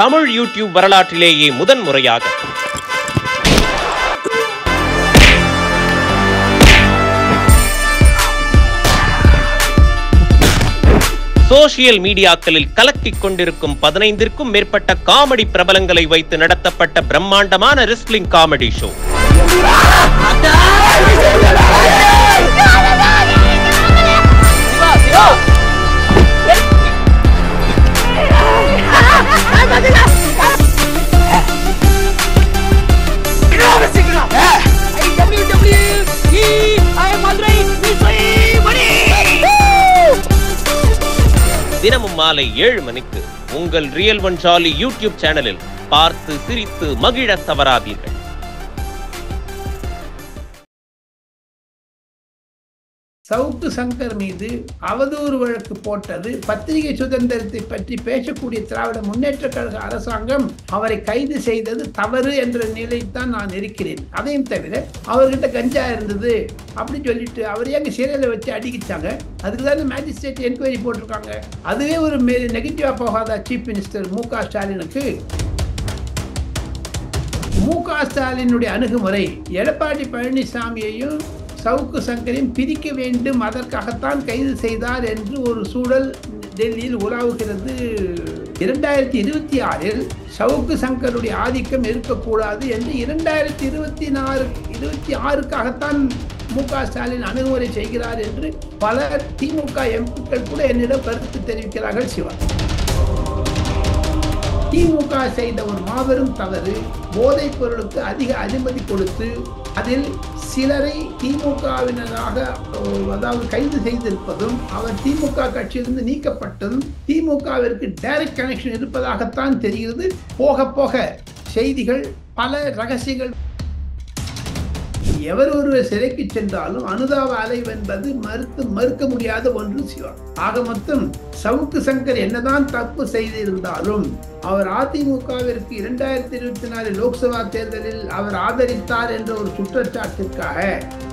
Tamil YouTube வரலாற்றிலேயே முதன்முறையாக social மீடியாக்களில் கலக்கிக் கொண்டிருக்கும் 15க்கும் மேற்பட்ட காமெடி பிரபலங்களை வைத்து நடத்தப்பட்ட பிரம்மாண்டமான ரெஸ்லிங் காமெடி ஷோ. தினமும் மாலை 7 மணிக்கு உங்கள் ரியல் ஒன் ஜாலி யூடியூப் சேனலில் பார்த்து சிரித்து மகிழ தவறாதீர்கள். சவுக்கு சங்கர் மீது அவதூறு வழக்கு போட்டது, பத்திரிகை சுதந்திரத்தை பற்றி பேசக்கூடிய திராவிட முன்னேற்ற கழக அரசாங்கம் அவரை கைது செய்தது தவறு என்ற நிலைத்தான் நான் இருக்கிறேன். அதையும் தவிர அவர்கிட்ட கஞ்சா இருந்தது அப்படின்னு சொல்லிட்டு அவரையே அங்கே சிறையில் வச்சு அடிக்கிச்சாங்க. அதுக்கு தானே மேஜிஸ்ட்ரேட் என்கொயரி போட்டிருக்காங்க. அதுவே ஒரு நெகட்டிவா போகாத சீஃப் மினிஸ்டர் மு.க. ஸ்டாலினுக்கு. மு.க. ஸ்டாலினுடைய அணுகுமுறை எடப்பாடி பழனிசாமியையும் சவுக்கு சங்கரையும் பிரிக்க வேண்டும், அதற்காகத்தான் கைது செய்தார் என்று ஒரு சூழல் டெல்லியில் உலாவுகிறது. 2026 சவுக்கு சங்கருடைய ஆதிக்கம் இருக்கக்கூடாது என்று 2026க்காகத்தான் மு.க. ஸ்டாலின் அணுகுமுறை செய்கிறார் என்று பல திமுக எம்பிக்கள் கூட என்னிடம் கருத்து தெரிவிக்கிறார்கள். சிவா, திமுக செய்த ஒரு மாபெரும் தவறு போதைப் பொருளுக்கு அதிக அனுமதி கொடுத்து அதில் சிலரை திமுகவினராக கைது செய்திருப்பதும் அவர் திமுக கட்சியிலிருந்து நீக்கப்பட்டதும் திமுகவிற்கு டைரக்ட் கனெக்ஷன் இருப்பதாகத்தான் தெரிகிறது. போக போக செய்திகள் பல ரகசியங்கள். எவர் ஒருவர் சிறைக்கு சென்றாலும் அனுதாப அலைவு என்பது மறுக்க முடியாத ஒன்று. சிவா, ஆக மொத்தம் சவுக்கு சங்கர் என்னதான் தப்பு செய்திருந்தாலும் அவர் அதிமுகவிற்கு 2024 லோக்சபா தேர்தலில் அவர் ஆதரித்தார் என்ற ஒரு குற்றச்சாட்டிற்காக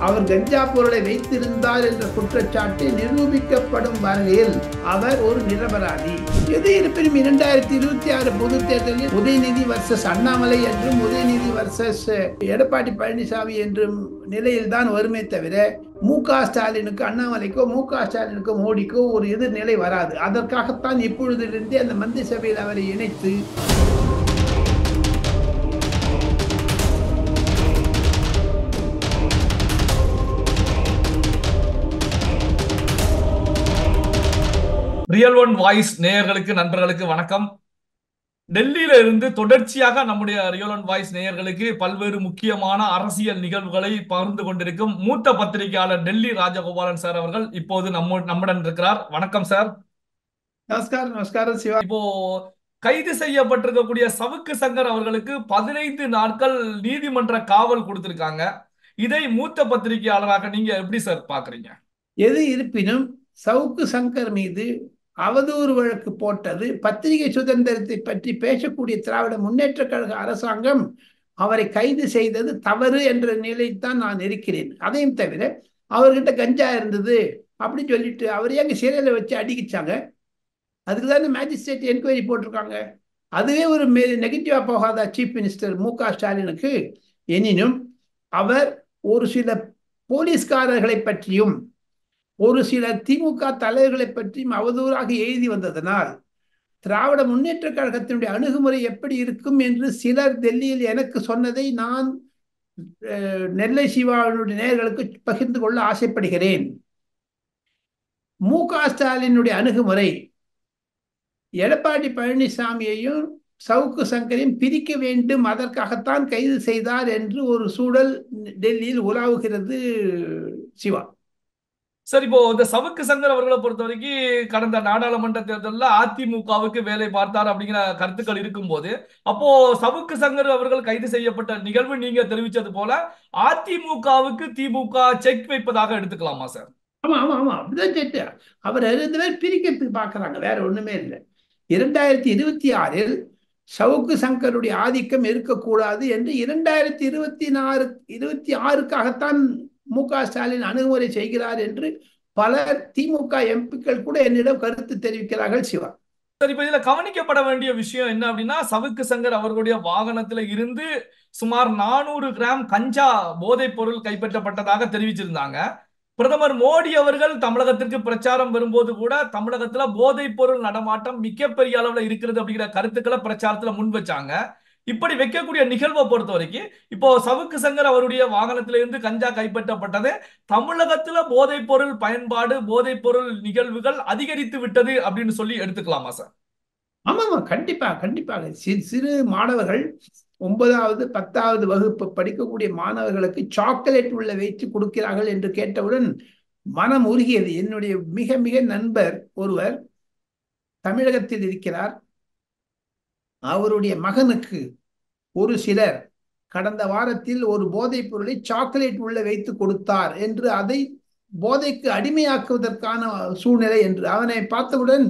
அவர் கஞ்சா பொருளை வைத்திருந்தார் என்ற குற்றச்சாட்டு நிரூபிக்கப்படும் வகையில் அவர் ஒரு நிரபராதி. எது இருப்பினும் 2026 பொது தேர்தலில் உதயநிதி வர்சஸ் அண்ணாமலை என்றும் உதயநிதி வர்சஸ் எடப்பாடி பழனிசாமி என்றும் நிலையில் தான் வருமே தவிர மு.க. ஸ்டாலினுக்கு அண்ணாமலைக்கோ மு.க. ஸ்டாலினுக்கோ மோடிக்கோ ஒரு எதிர்நிலை வராது. அதற்காகத்தான் இப்பொழுதிலிருந்தே அந்த மந்திரி சபையில் அவரை இணைத்து ரியல் ஒன் வாய்ஸ் நேயர்களுக்கு நண்பர்களுக்கு வணக்கம். டெல்லியில இருந்து தொடர்ச்சியாக நம்முடைய ரியல் ஒன் வாய்ஸ் நேயர்களுக்கு பல்வேறு முக்கியமான அரசியல் நிகழ்வுகளை பகிர்ந்து கொண்டிருக்கும் மூத்த பத்திரிகையாளர் டெல்லி ராஜகோபாலன் சார் அவர்கள் இப்போது நம்முடன் இருக்கிறார். வணக்கம் சார். நமஸ்காரம். நமஸ்காரம் சிவா. இப்போ கைது செய்யப்பட்டிருக்கக்கூடிய சவுக்கு சங்கர் அவர்களுக்கு 15 நாட்கள் நீதிமன்ற காவல் கொடுத்திருக்காங்க. இதை மூத்த பத்திரிகையாளராக நீங்க எப்படி சார் பாக்குறீங்க? எது இருப்பினும் சவுக்கு சங்கர் மீது அவதூறு வழக்கு போட்டது, பத்திரிகை சுதந்திரத்தை பற்றி பேசக்கூடிய திராவிட முன்னேற்ற கழக அரசாங்கம் அவரை கைது செய்தது தவறு என்ற நிலைத்தான் நான் இருக்கிறேன். அதையும் தவிர அவர்கிட்ட கஞ்சா இருந்தது அப்படின்னு சொல்லிட்டு அவரையே அங்கே சிறையில் வச்சு அடிக்கிச்சாங்க. அதுக்கு தானே மேஜிஸ்ட்ரேட் என்கொயரி போட்டிருக்காங்க. அதுவே ஒரு நெகட்டிவா போகாத சீஃப் மினிஸ்டர் மு.க. ஸ்டாலினுக்கு. எனினும் அவர் ஒரு சில போலீஸ்காரர்களை பற்றியும் ஒரு சில திமுக தலைவர்களை பற்றியும் அவதூறாக எழுதி வந்ததனால் திராவிட முன்னேற்ற கழகத்தினுடைய அணுகுமுறை எப்படி இருக்கும் என்று சிலர் டெல்லியில் எனக்கு சொன்னதை நான் நெல்லை சிவாவினுடைய நேயர்களுக்கு பகிர்ந்து கொள்ள ஆசைப்படுகிறேன். மு.க. ஸ்டாலினுடைய அணுகுமுறை எடப்பாடி பழனிசாமியையும் சவுக்கு சங்கரையும் பிரிக்க வேண்டும், அதற்காகத்தான் கைது செய்தார் என்று ஒரு சூழல் டெல்லியில் உலாவுகிறது. சிவா சார், இப்போ இந்த சவுக்கு சங்கர் அவர்களை பொறுத்த வரைக்கும் கடந்த நாடாளுமன்ற தேர்தலில் அதிமுகவுக்கு வேலை பார்த்தார் அப்படிங்கிற கருத்துக்கள் இருக்கும் போது, அப்போ சவுக்கு சங்கர் அவர்கள் கைது செய்யப்பட்ட நிகழ்வு நீங்க தெரிவிச்சது போல அதிமுகவுக்கு திமுக செக் வைப்பதாக எடுத்துக்கலாமா சார்? ஆமா ஆமா ஆமா அப்படிதான் கேட்டு அவர் 2 பேர் பிரிக்கிறதுக்கு பாக்குறாங்க, வேற ஒண்ணுமே இல்லை. 2026 சவுக்கு சங்கருடைய ஆதிக்கம் இருக்கக்கூடாது என்று 2026க்காகத்தான் மு.க. ஸ்டாலின் அணுகுமுறை செய்கிறார் என்று பல திமுக எம்பிக்கள் கூட என்னிடம் கருத்து தெரிவிக்கிறார்கள். சிவா, சரி, இப்ப இதுல கவனிக்கப்பட வேண்டிய விஷயம் என்ன அப்படின்னா, சவுக்கு சங்கர் அவர்களுடைய வாகனத்துல இருந்து சுமார் 400 கிராம் கஞ்சா போதைப் பொருள் கைப்பற்றப்பட்டதாக தெரிவிச்சிருந்தாங்க. பிரதமர் மோடி அவர்கள் தமிழகத்திற்கு பிரச்சாரம் வரும்போது கூட தமிழகத்துல போதைப் பொருள் நடமாட்டம் மிகப்பெரிய அளவுல இருக்கிறது அப்படிங்கிற கருத்துக்களை பிரச்சாரத்துல முன் வச்சாங்க. இப்படி வைக்கக்கூடிய நிகழ்வை பொறுத்த வரைக்கும் இப்போ சவுக்கு சங்கர் அவருடைய வாகனத்திலிருந்து கஞ்சா கைப்பற்றப்பட்டது தமிழகத்துல போதைப் பொருள் பயன்பாடு, போதைப் பொருள் நிகழ்வுகள் அதிகரித்து விட்டது அப்படின்னு சொல்லி எடுத்துக்கலாமா சார்? ஆமாமா, கண்டிப்பாக கண்டிப்பாக. சிறு சிறு மாணவர்கள் 9வது 10வது வகுப்பு படிக்கக்கூடிய மாணவர்களுக்கு சாக்லேட் உள்ள வைத்து கொடுக்கிறார்கள் என்று கேட்டவுடன் மனம் உருகியது. என்னுடைய மிக மிக நண்பர் ஒருவர் தமிழகத்தில் இருக்கிறார். அவருடைய மகனுக்கு ஒரு சிலர் கடந்த வாரத்தில் ஒரு போதைப் பொருளை சாக்லேட் உள்ள வைத்து கொடுத்தார் என்று, அதை போதைக்கு அடிமையாக்குவதற்கான சூழ்நிலை என்று. அவனை பார்த்தவுடன்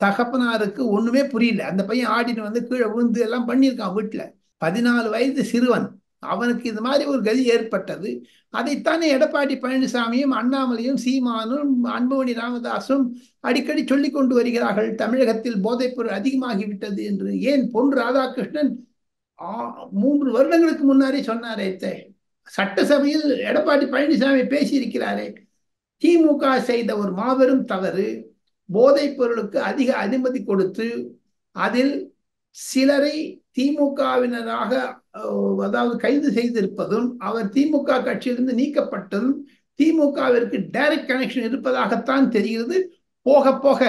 தகப்பனாருக்கு ஒண்ணுமே புரியல. அந்த பையன் ஆடிட்டு வந்து கீழே விழுந்து எல்லாம் பண்ணியிருக்கான் வீட்டுல. 14 வயது சிறுவன். அவனுக்கு இது மாதிரி ஒரு கதி ஏற்பட்டது. அதைத்தானே எடப்பாடி பழனிசாமியும் அண்ணாமலையும் சீமானும் அன்புமணி ராமதாசும் அடிக்கடி சொல்லிக் கொண்டு வருகிறார்கள், தமிழகத்தில் போதைப்பொருள் அதிகமாகிவிட்டது என்று. ஏன் பொன் ராதாகிருஷ்ணன் 3 வருடங்களுக்கு முன்னாடி சொன்னாரே, சட்டசபையில் எடப்பாடி பழனிசாமி பேசியிருக்கிறாரே. திமுக செய்த ஒரு மாபெரும் தவறு, போதைப் பொருளுக்கு அதிக அனுமதி கொடுத்து அதில் சிலரை திமுகவினராக அதாவது கைது செய்திருப்பதும், அவர் திமுக கட்சியிலிருந்து நீக்கப்பட்டதும் திமுகவிற்கு டைரக்ட் கனெக்ஷன் இருப்பதாகத்தான் தெரிகிறது. போக போக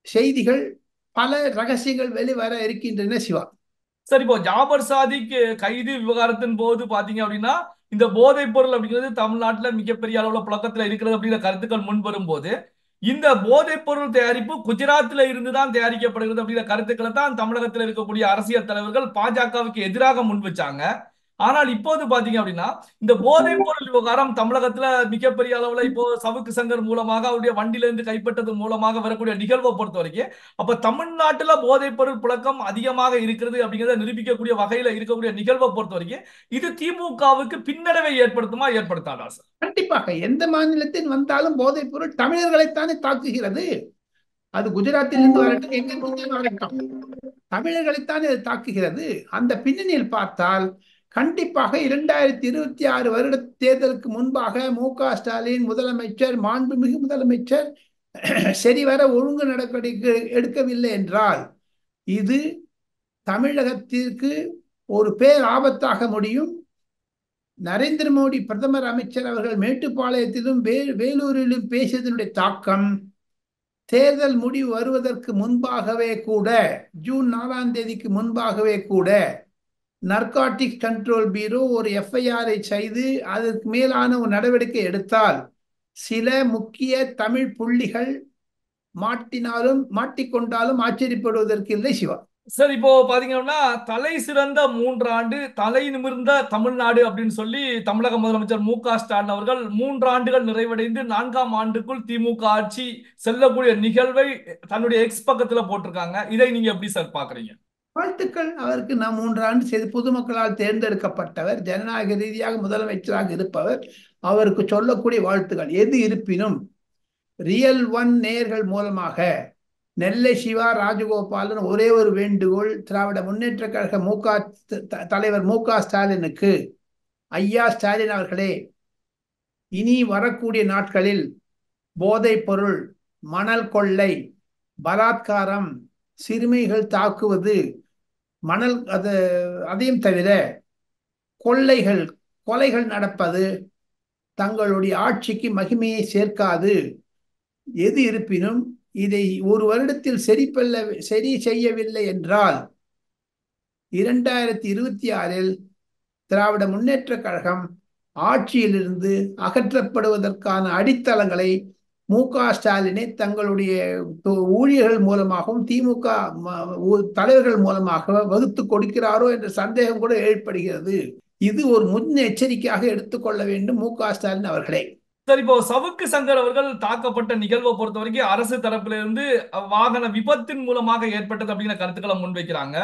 செய்திகள், பல ரகசியங்கள் வெளிவர இருக்கின்றன. சிவா, சரி, இப்போ ஜாபர் சாதிக் கைது விவகாரத்தின் போது பாத்தீங்க அப்படின்னா இந்த போதைப் பொருள் அப்படிங்கிறது தமிழ்நாட்டில் மிகப்பெரிய அளவுல புழக்கத்துல இருக்கிறது அப்படிங்கிற கருத்துக்கள் முன் வரும்போது இந்த போதைப் பொருள் தயாரிப்பு குஜராத்ல இருந்து தான் தயாரிக்கப்படுகிறது அப்படிங்கிற கருத்துக்களை தான் தமிழகத்தில் இருக்கக்கூடிய அரசியல் தலைவர்கள் பாஜகவுக்கு எதிராக முன் வச்சாங்க. ஆனால் இப்போது பாத்தீங்க அப்படின்னா இந்த போதைப் பொருள் விவகாரம் தமிழகத்துல மிகப்பெரிய அளவுல இப்போ சவுக்கு சங்கர் மூலமாக அவருடைய வண்டியில இருந்து கைப்பற்றது மூலமாக வரக்கூடிய நிகழ்வை பொறுத்த வரைக்கும் அப்ப தமிழ்நாட்டுல போதைப் பொருள் புழக்கம் அதிகமாக இருக்கிறது அப்படிங்கிறத நிரூபிக்கக்கூடிய வகையில இருக்கக்கூடிய நிகழ்வை பொறுத்த வரைக்கும் இது திமுகவுக்கு பின்னடைவை ஏற்படுத்துமா, ஏற்படுத்தாதா சார்? கண்டிப்பாக. எந்த மாநிலத்தில் வந்தாலும் போதைப் பொருள் தமிழர்களைத்தானே தாக்குகிறது. அது குஜராத்தில் இருந்து வரட்டும், எங்கிருந்து வரட்டும், தமிழர்களைத்தானே அது தாக்குகிறது. அந்த பின்னணியில் பார்த்தால் கண்டிப்பாக 2026 வருட தேர்தலுக்கு முன்பாக மு.க.ஸ்டாலின் முதலமைச்சர், மாண்புமிகு முதலமைச்சர் சரிவர ஒழுங்கு நடவடிக்கை எடுக்கவில்லை என்றால் இது தமிழகத்திற்கு ஒரு பேர் ஆபத்தாக முடியும். நரேந்திர மோடி பிரதமர் அமைச்சர் அவர்கள் மேட்டுப்பாளையத்திலும் வேலூரிலும் பேசியதனுடைய தாக்கம் தேர்தல் முடிவு வருவதற்கு முன்பாகவே கூட, ஜூன் 4ஆம் தேதிக்கு முன்பாகவே கூட நர்காட்டிக் கண்ட்ரோல் பியூரோ ஒரு எஃப்ஐஆரை செய்து அதற்கு மேலான ஒரு நடவடிக்கை எடுத்தால் சில முக்கிய தமிழ் புள்ளிகள் மாட்டிக்கொண்டாலும் ஆச்சரியப்படுவதற்கு இல்லை. சிவா, சார், இப்போ பாத்தீங்கன்னா தலை சிறந்த 3 ஆண்டு தலை நிமிர்ந்த தமிழ்நாடு அப்படின்னு சொல்லி தமிழக முதலமைச்சர் மு.க.ஸ்டாலின் அவர்கள் 3 ஆண்டுகள் நிறைவடைந்து 4ஆம் ஆண்டுக்குள் திமுக ஆட்சி செல்லக்கூடிய நிகழ்வை தன்னுடைய எக்ஸ் பக்கத்துல போட்டிருக்காங்க. இதை நீங்க எப்படி சார் பாக்குறீங்க? வாழ்த்துக்கள் அவருக்கு. நான் 3 ஆண்டு செய்து பொதுமக்களால் தேர்ந்தெடுக்கப்பட்டவர், ஜனநாயக ரீதியாக முதலமைச்சராக இருப்பவர். அவருக்கு சொல்லக்கூடிய வாழ்த்துக்கள். எது இருப்பினும் ரியல் ஒன் நேயர்கள் மூலமாக நெல்லை சிவா, ராஜகோபாலன் ஒரே ஒரு வேண்டுகோள். திராவிட முன்னேற்ற கழக தலைவர் மு.க.ஸ்டாலினுக்கு, ஐயா ஸ்டாலின் அவர்களே, இனி வரக்கூடிய நாட்களில் போதைப் பொருள், மணல் கொள்ளை, பலாத்காரம், சிறுமிகள் தாக்குவது, மணல் அதையும் தவிர கொலைகள் நடப்பது தங்களுடைய ஆட்சிக்கு மகிமையை சேர்க்காது. எது இருப்பினும் இதை ஒரு வருடத்தில் சரி செய்யவில்லை என்றால் 2026 திராவிட முன்னேற்ற கழகம் ஆட்சியிலிருந்து அகற்றப்படுவதற்கான அடித்தளங்களை மு.க.ஸ்டாலினை தங்களுடைய ஊழியர்கள் மூலமாகவும் திமுக தலைவர்கள் மூலமாக வகுத்து கொடுக்கிறாரோ என்ற சந்தேகம் கூட ஏற்படுகிறது. இது ஒரு முன்னெச்சரிக்கையாக எடுத்துக்கொள்ள வேண்டும் மு.க.ஸ்டாலின் அவர்களே. சரி, இப்போ சவுக்கு சங்கர் அவர்கள் தாக்கப்பட்ட நிகழ்வை பொறுத்த வரைக்கும் அரசு தரப்பில இருந்து வாகன விபத்தின் மூலமாக ஏற்பட்டது அப்படிங்கிற கருத்துக்களை முன்வைக்கிறாங்க.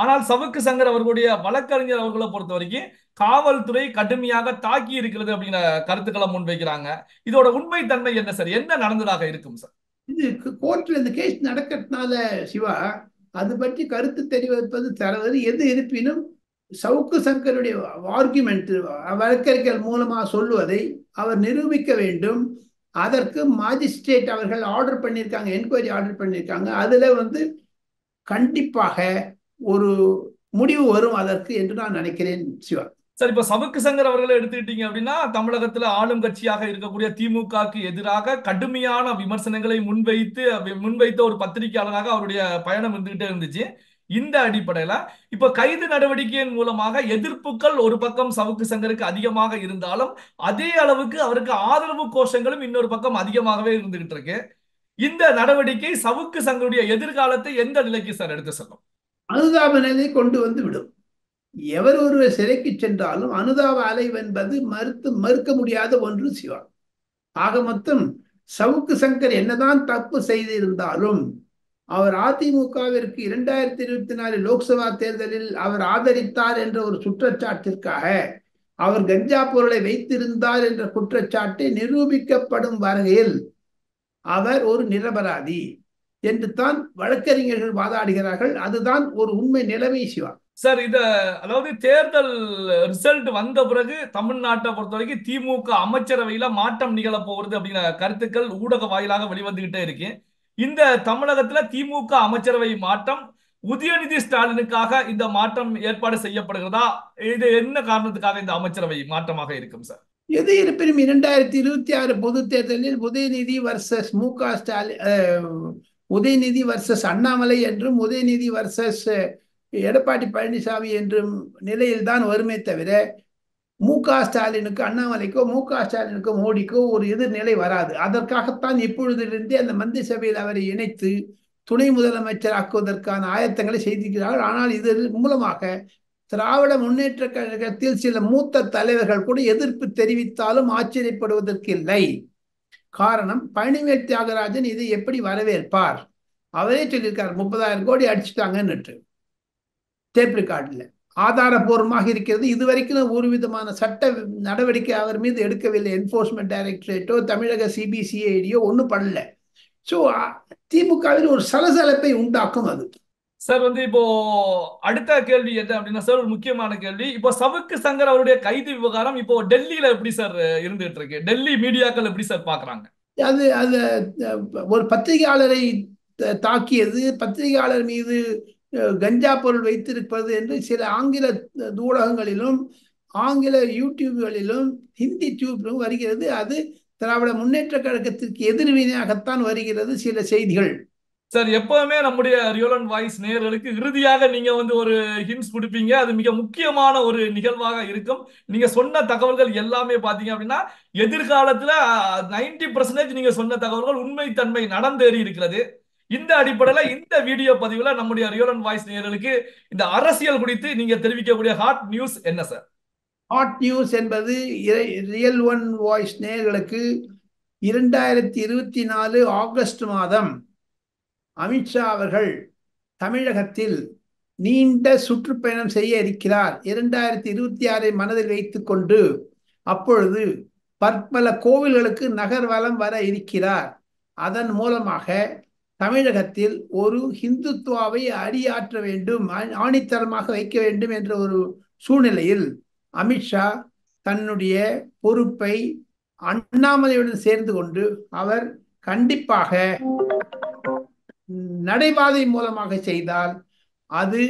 ஆனால் சவுக்கு சங்கர் அவர்களுடைய வழக்கறிஞர் அவர்களை பொறுத்த வரைக்கும் காவல்துறை கடுமையாக தாக்கி இருக்கிறது அப்படிங்கிற கருத்துக்களை முன்வைக்கிறாங்க. இதோட உண்மை தன்மை என்ன சார்? என்ன நடந்ததாக இருக்கும் சார்? இது கோர்ட்ல இந்த கேஸ் நடக்கிறதுனால சிவா அது பற்றி கருத்து தெரிவிப்பது தரவது எது இருப்பினும் சவுக்கு சங்கருடைய ஆர்குமெண்ட் வழக்கறிஞர் மூலமா சொல்லுவதை அவர் நிரூபிக்க வேண்டும். அதற்கு மாஜிஸ்ட்ரேட் அவர்கள் ஆர்டர் பண்ணியிருக்காங்க, என்கொயரி ஆர்டர் பண்ணியிருக்காங்க. அதுல கண்டிப்பாக ஒரு முடிவு வரும் அதற்கு என்று நான் நினைக்கிறேன் சிவா. சார், இப்ப சவுக்கு சங்கர் அவர்களை எடுத்துக்கிட்டீங்க அப்படின்னா தமிழகத்துல ஆளும் கட்சியாக இருக்கக்கூடிய திமுகவுக்கு எதிராக கடுமையான விமர்சனங்களை முன்வைத்த ஒரு பத்திரிகையாளராக அவருடைய பயணம் இருந்துகிட்டே இருந்துச்சு. இந்த அடிப்படையில இப்ப கைது நடவடிக்கையின் மூலமாக எதிர்ப்புகள் ஒரு பக்கம் சவுக்கு சங்கருக்கு அதிகமாக இருந்தாலும் அதே அளவுக்கு அவருக்கு ஆதரவு கோஷங்களும் இன்னொரு பக்கம் அதிகமாகவே இருந்துகிட்டு இருக்கு. இந்த நடவடிக்கை சவுக்கு சங்கருடைய எதிர்காலத்தை எந்த நிலைக்கு சார் எடுத்து செல்லும்? அனுதாப நிலை கொண்டு வந்து விடும். எவர் ஒருவர் சிறைக்கு சென்றாலும் அனுதாப அலை என்பது மறுக்க முடியாத ஒன்று சிவா. ஆக மொத்தம் சவுக்கு சங்கர் என்னதான் தப்பு செய்திருந்தாலும் அவர் அதிமுகவிற்கு 2024 லோக்சபா தேர்தலில் அவர் ஆதரித்தார் என்ற ஒரு குற்றச்சாட்டிற்காக, அவர் கஞ்சா பொருளை வைத்திருந்தார் என்ற குற்றச்சாட்டு நிரூபிக்கப்படும் வரையில் அவர் ஒரு நிரபராதி என்று தான் வழக்கறிஞர்கள் வாதாடுகிறார்கள். அதுதான் ஒரு உண்மை நிலைமை சிவா. சார், அதாவது தேர்தல் ரிசல்ட் வந்த பிறகு தமிழ்நாட்டை பொறுத்த வரைக்கும் திமுக அமைச்சரவையில மாற்றம் நிகழ போகிறது அப்படிங்கிற கருத்துக்கள் ஊடக வாயிலாக வெளிவந்துகிட்டே இருக்கு. இந்த தமிழகத்துல திமுக அமைச்சரவை மாற்றம் உதயநிதி ஸ்டாலினுக்காக இந்த மாற்றம் ஏற்பாடு செய்யப்படுகிறதா? இது என்ன காரணத்துக்காக இந்த அமைச்சரவை மாற்றமாக இருக்கும் சார்? எது இருப்பினும் 2026 பொது தேர்தலில் உதயநிதி வர்சஸ் மு.க. ஸ்டாலின், உதயநிதி வர்சஸ் அண்ணாமலை என்றும் உதயநிதி வர்சஸ் எடப்பாடி பழனிசாமி என்றும் நிலையில்தான் வருமே தவிர மு.க. ஸ்டாலினுக்கு அண்ணாமலைக்கோ மு.க. ஸ்டாலினுக்கோ மோடிக்கோ ஒரு எதிர்நிலை வராது. அதற்காகத்தான் இப்பொழுதிலிருந்தே அந்த மந்திரி சபையில் அவரை இணைத்து துணை முதலமைச்சர் ஆக்குவதற்கான ஆயத்தங்களை செய்திருக்கிறார்கள். ஆனால் இதன் மூலமாக திராவிட முன்னேற்ற கழகத்தில் சில மூத்த தலைவர்கள் கூட எதிர்ப்பு தெரிவித்தாலும் ஆச்சரியப்படுவதற்கு இல்லை. காரணம், பழனிவேல் தியாகராஜன் இதை எப்படி வரவேற்பார்? அவரே சொல்லியிருக்கார் 30,000 கோடி அடிச்சுட்டாங்கன்னு டேப் ரெக்கார்டில் ஆதாரபூர்வமாக இருக்கிறது. இதுவரைக்கும் ஒரு விதமான சட்ட நடவடிக்கை அவர் மீது எடுக்கவில்லை. என்ஃபோர்ஸ்மெண்ட் டைரக்டரேட்டோ தமிழக சிபிசிஐடியோ ஒன்றும் பண்ணல. ஸோ திமுகவில் ஒரு சலசலப்பை உண்டாக்கும் அது. சார், இப்போ அடுத்த கேள்வி என்ன அப்படின்னா சார், ஒரு முக்கியமான கேள்வி. இப்போ சவுக்கு சங்கர் அவருடைய கைது விவகாரம் இப்போ டெல்லியில எப்படி சார் இருந்துகிட்டு இருக்கு? டெல்லி மீடியாக்கள் எப்படி சார் பாக்குறாங்க? அது அது ஒரு பத்திரிகையாளரை தாக்கியது, பத்திரிகையாளர் மீது கஞ்சா பொருள் வைத்திருப்பது என்று சில ஆங்கில ஊடகங்களிலும் ஆங்கில யூடியூப்களிலும் ஹிந்தி டியூப்லும் வருகிறது. அது திராவிட முன்னேற்ற கழகத்திற்கு எதிர்வினையாகத்தான் வருகிறது சில செய்திகள். சார், எப்பவுமே நம்முடைய ரியல் வாய்ஸ் நேயர்களுக்கு இறுதியாக நீங்க ஒரு ஹிண்ட்ஸ் கொடுப்பீங்க. அது மிக முக்கியமான ஒரு நிகழ்வாக இருக்கும். நீங்க சொன்ன தகவல்கள் எல்லாமே பாத்தீங்க அப்படின்னா எதிர்காலத்துல 90% நீங்க சொன்ன தகவல்கள் உண்மைத்தன்மை நடந்தேறி இருக்கிறது. இந்த அடிப்படையில இந்த வீடியோ பதிவுல நம்முடைய ரியல் வாய்ஸ் நேயர்களுக்கு இந்த அரசியல் குறித்து நீங்க தெரிவிக்கக்கூடிய ஹாட் நியூஸ் என்ன சார்? ஹாட் நியூஸ் என்பது ரியல் ஒன் வாய்ஸ் நேயர்களுக்கு 2024 ஆகஸ்ட் மாதம் அமித்ஷா அவர்கள் தமிழகத்தில் நீண்ட சுற்றுப்பயணம் செய்ய இருக்கிறார். 2026 மனதில் வைத்துக் கொண்டு அப்பொழுது பற்பல கோவில்களுக்கு நகர்வலம் வர இருக்கிறார். அதன் மூலமாக தமிழகத்தில் ஒரு ஹிந்துத்துவாவை அடியாற்ற வேண்டும், ஆணித்தரமாக வைக்க வேண்டும் என்ற ஒரு சூழ்நிலையில் அமித்ஷா தன்னுடைய பொறுப்பை அண்ணாமலையுடன் சேர்ந்து கொண்டு அவர் கண்டிப்பாக நடைபாதை மூலமாக செய்தால் அது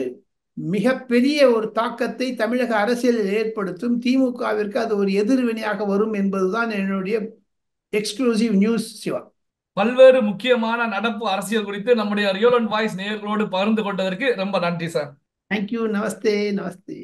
மிகப்பெரிய ஒரு தாக்கத்தை தமிழக அரசியலில் ஏற்படுத்தும். திமுகவிற்கு அது ஒரு எதிர்வினையாக வரும் என்பதுதான் என்னுடைய எக்ஸ்க்ளூசிவ் நியூஸ் சிவா. பல்வேறு முக்கியமான நடப்பு அரசியல் குறித்து நம்முடைய ரியல் வாய்ஸ் நேயர்களோடு பகிர்ந்து கொண்டதற்கு ரொம்ப நன்றி சார். தேங்க்யூ. நமஸ்தே. நமஸ்தே.